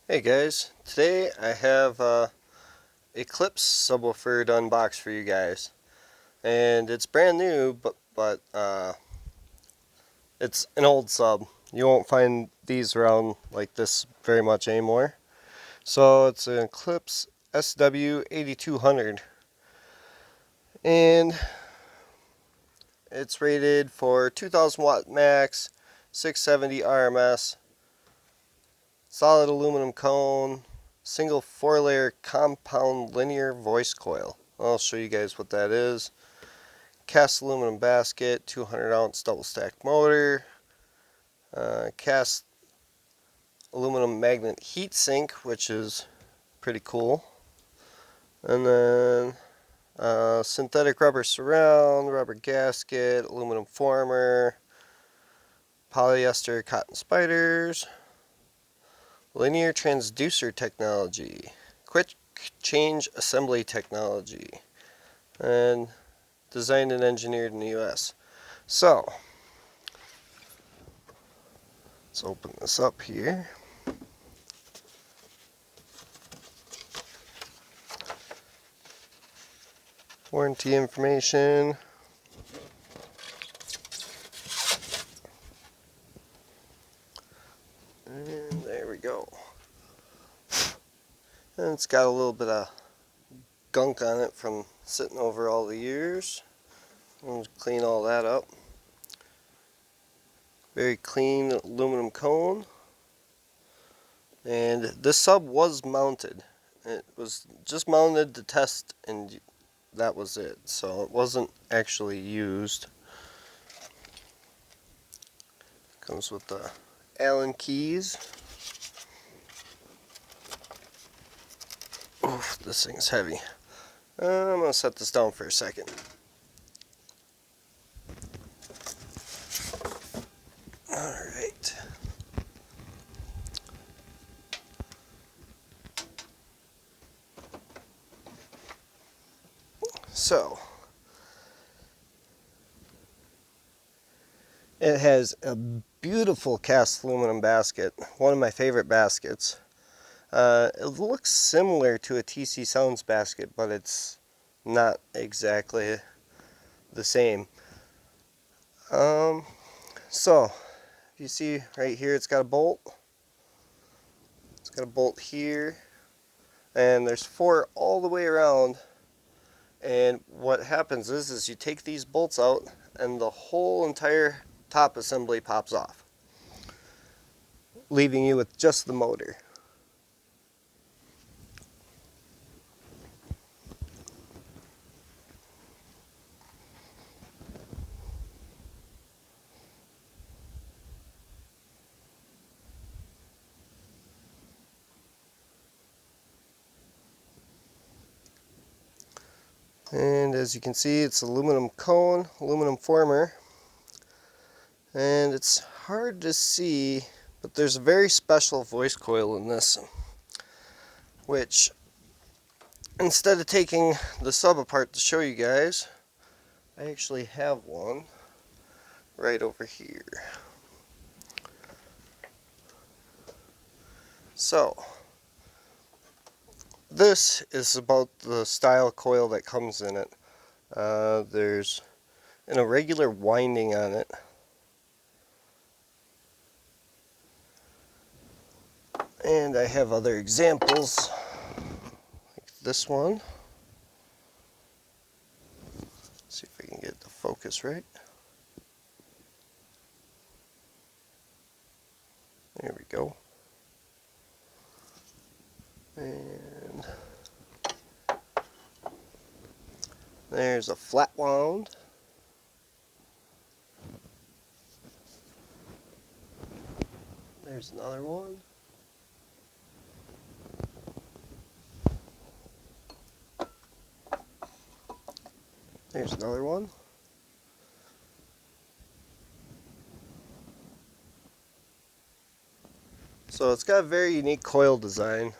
Hey guys, today I have Eclipse subwoofer to unbox for you guys, and it's brand new, but it's an old sub. You won't find these around like this very much anymore. So it's an Eclipse SW8200, and it's rated for 2000 watt max, 670 RMS, solid aluminum cone, single 4-layer compound linear voice coil. I'll show you guys what that is. Cast aluminum basket, 200-ounce double stack motor, cast aluminum magnet heat sink, which is pretty cool, and then synthetic rubber surround, rubber gasket, aluminum former, polyester cotton spiders, linear transducer technology, quick change assembly technology, and designed and engineered in the US. So, let's open this up here. Warranty information. And there we go. And it's got a little bit of gunk on it from sitting over all the years. I'll clean all that up. Very clean aluminum cone. And this sub was mounted. It was just mounted to test, and that was it. So it wasn't actually used. Comes with the Allen keys. Oof, this thing's heavy. I'm going to set this down for a second. Alright. So, it has a beautiful cast aluminum basket, one of my favorite baskets. It looks similar to a TC Sounds basket, but it's not exactly the same. So, you see right here, it's got a bolt. It's got a bolt here, and there's 4 all the way around. And what happens is you take these bolts out, and the whole entire top assembly pops off, leaving you with just the motor. And as you can see, it's aluminum cone, aluminum former, and it's hard to see, but there's a very special voice coil in this, which instead of taking the sub apart to show you guys, I actually have one right over here. So, this is about the style coil that comes in it. There's an irregular winding on it. And I have other examples, like this one. Let's see if I can get the focus right. There we go. And there's a flat wound. There's another one. There's another one. So it's got a very unique coil design.